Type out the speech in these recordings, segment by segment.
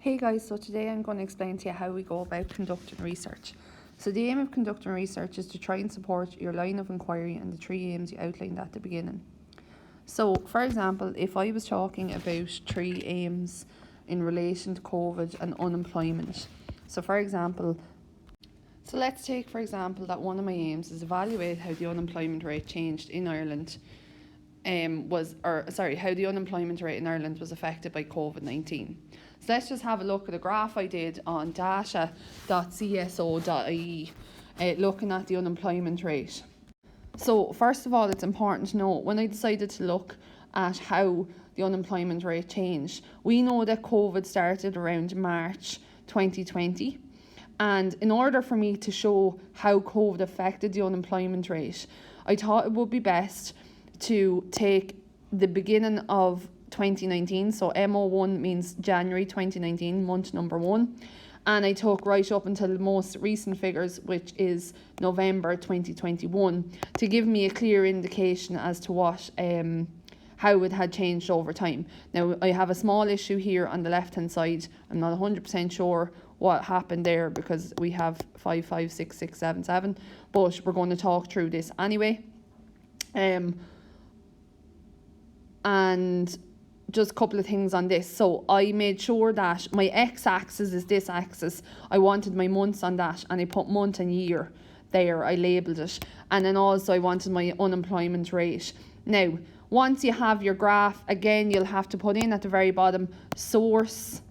Hey guys, so today I'm going to explain to you how we go about conducting research. So the aim of conducting research is to try and support your line of inquiry and the three aims you outlined at the beginning. So for example, if I was talking about three aims in relation to COVID and unemployment. So let's take for example that one of my aims is evaluate how the unemployment rate changed in Ireland how the unemployment rate in Ireland was affected by COVID-19. So let's just have a look at a graph I did on data.cso.ie looking at the unemployment rate. So first of all, it's important to note when I decided to look at how the unemployment rate changed, we know that COVID started around March 2020. And in order for me to show how COVID affected the unemployment rate, I thought it would be best to take the beginning of 2019, so MO1 means January 2019, month number 1, and I took right up until the most recent figures, which is November 2021, to give me a clear indication as to what how it had changed over time. Now I have a small issue here on the left hand side. I'm not 100% sure what happened there because we have 5, 5, 6, 6, 7, 7, but we're going to talk through this anyway. And just a couple of things on this. So I made sure that my x-axis is this axis. I wanted my months on that, and I put month and year there. I labelled it. And then also I wanted my unemployment rate. Now, once you have your graph, again, you'll have to put in at the very bottom source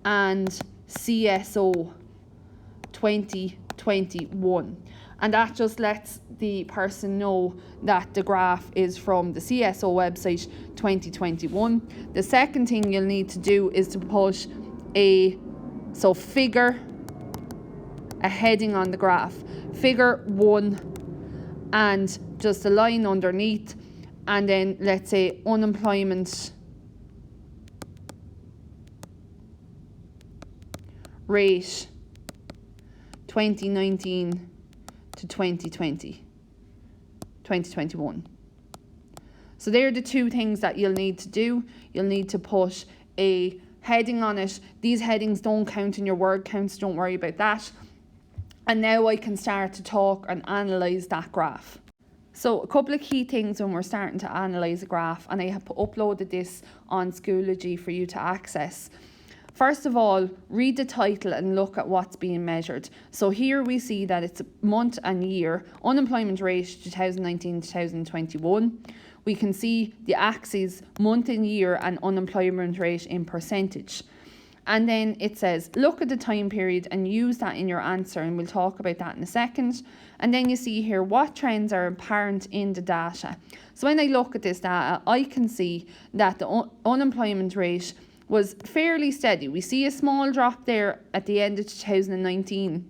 and CSO 2021. And that just lets the person know that the graph is from the CSO website 2021. The second thing you'll need to do is to put a heading on the graph, figure 1, and just a line underneath, and then let's say unemployment rate 2019 to 2021. So they're the two things that you'll need to do. You'll need to put a heading on it. These headings don't count in your word counts, don't worry about that. And now I can start to talk and analyse that graph. So a couple of key things when we're starting to analyse a graph, and I have uploaded this on Schoology for you to access. First of all, read the title and look at what's being measured. So here we see that it's month and year, unemployment rate 2019-2021. We can see the axes, month and year, and unemployment rate in percentage. And then it says, look at the time period and use that in your answer, and we'll talk about that in a second. And then you see here what trends are apparent in the data. So when I look at this data, I can see that the unemployment rate was fairly steady. We see a small drop there at the end of 2019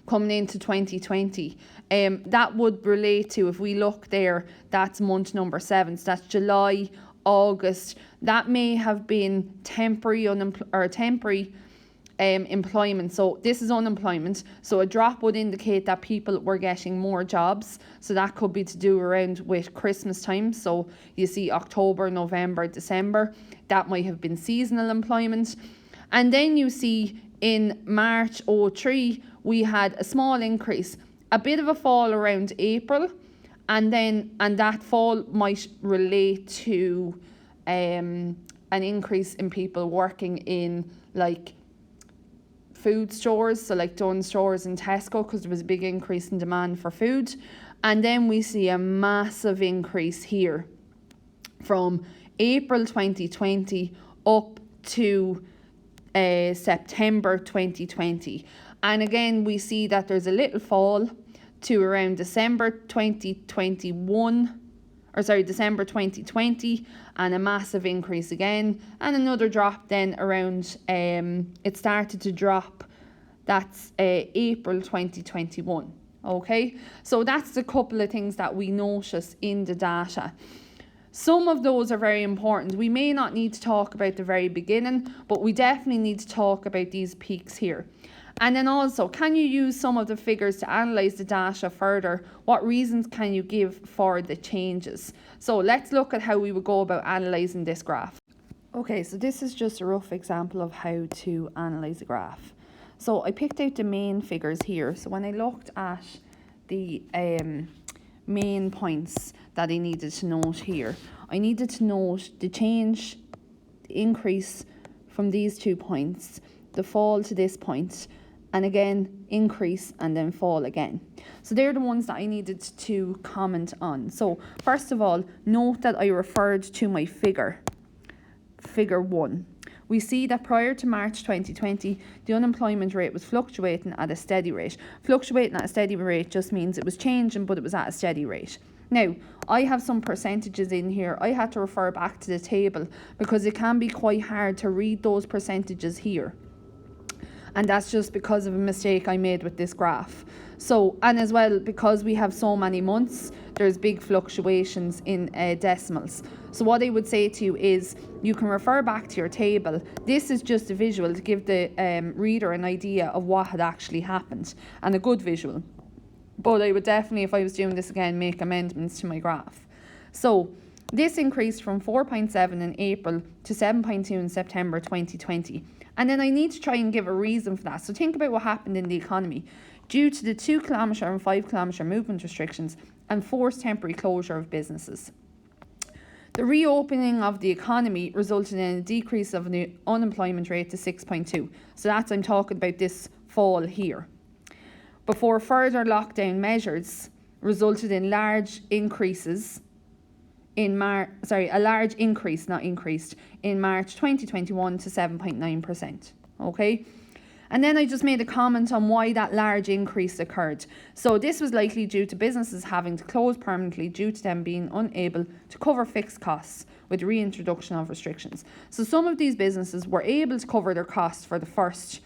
coming into 2020. That would relate to, if we look there, that's month number 7, so that's July, August. That may have been temporary employment. So this is unemployment. So a drop would indicate that people were getting more jobs. So that could be to do around with Christmas time. So you see October, November, December. That might have been seasonal employment. And then you see in March 2003, we had a small increase, a bit of a fall around April. And that fall might relate to an increase in people working in like food stores, so like Dunnes Stores and Tesco, because there was a big increase in demand for food. And then we see a massive increase here from April 2020 up to September 2020. And again, we see that there's a little fall to around December 2020, and a massive increase again, and another drop then around, it started to drop, that's April 2021. Okay, so that's a couple of things that we notice in the data. Some of those are very important. We may not need to talk about the very beginning, but we definitely need to talk about these peaks here. And then also, can you use some of the figures to analyse the data further? What reasons can you give for the changes? So let's look at how we would go about analysing this graph. Okay, so this is just a rough example of how to analyse a graph. So I picked out the main figures here. So when I looked at the main points that I needed to note here, I needed to note the change, the increase from these 2 points, the fall to this point, and again increase and then fall again. So they're the ones that I needed to comment on. So first of all, note that I referred to my figure 1. We see that prior to March 2020, the unemployment rate was fluctuating at a steady rate. Fluctuating at a steady rate just means it was changing, but it was at a steady rate. Now, I have some percentages in here. I had to refer back to the table because it can be quite hard to read those percentages here. And that's just because of a mistake I made with this graph. So, and as well, because we have so many months, there's big fluctuations in decimals. So what I would say to you is you can refer back to your table. This is just a visual to give the reader an idea of what had actually happened, and a good visual. But I would definitely, if I was doing this again, make amendments to my graph. So this increased from 4.7 in April to 7.2 in September 2020. And then I need to try and give a reason for that. So think about what happened in the economy. Due to the 2 kilometre and 5 kilometre movement restrictions and forced temporary closure of businesses. The reopening of the economy resulted in a decrease of the unemployment rate to 6.2. So that's, I'm talking about this fall here. Before further lockdown measures resulted in large increases in a large increase, not increased, in March 2021 to 7.9%. Okay? And then I just made a comment on why that large increase occurred. So this was likely due to businesses having to close permanently due to them being unable to cover fixed costs with the reintroduction of restrictions. So some of these businesses were able to cover their costs for the first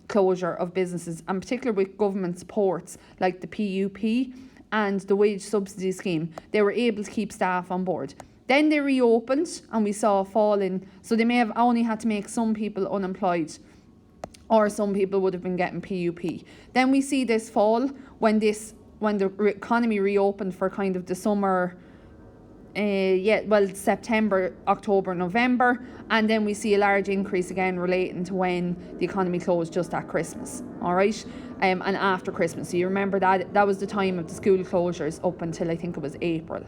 closure of businesses, and particularly with government supports like the PUP and the wage subsidy scheme. They were able to keep staff on board. Then they reopened and we saw a fall in, so they may have only had to make some people unemployed, or some people would have been getting PUP. Then we see this fall when the economy reopened for kind of the summer, September, October, November, and then we see a large increase again relating to when the economy closed just at Christmas, all right, and after Christmas. So you remember that was the time of the school closures up until I think it was April.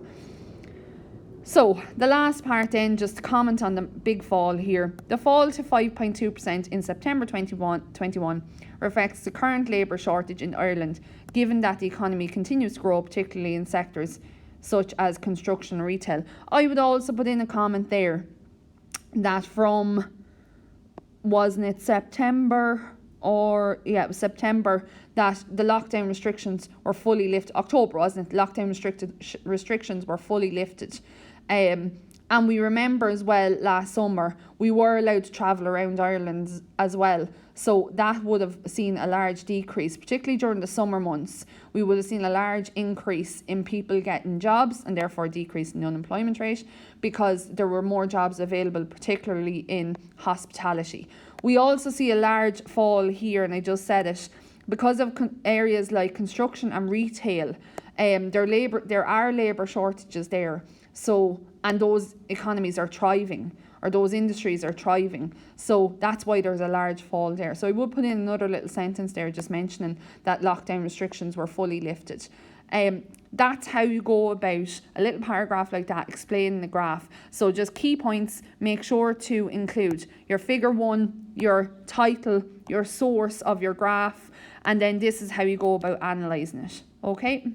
So the last part then, just to comment on the big fall here. The fall to 5.2% in September 2021 reflects the current labour shortage in Ireland, given that the economy continues to grow, particularly in sectors such as construction and retail. I would also put in a comment there that from, wasn't it September, or yeah, it was September, that the lockdown restrictions were fully lifted. October, wasn't it? Lockdown restrictions were fully lifted. And we remember as well last summer we were allowed to travel around Ireland as well, so that would have seen a large decrease, particularly during the summer months. We would have seen a large increase in people getting jobs and therefore a decrease in the unemployment rate, because there were more jobs available, particularly in hospitality. We also see a large fall here, and I just said it, because of areas like construction and retail. There are labour shortages there. So, and those economies are thriving, or those industries are thriving. So that's why there's a large fall there. So I would put in another little sentence there just mentioning that lockdown restrictions were fully lifted. That's how you go about a little paragraph like that explaining the graph. So just key points, make sure to include your figure 1, your title, your source of your graph, and then this is how you go about analysing it. Okay?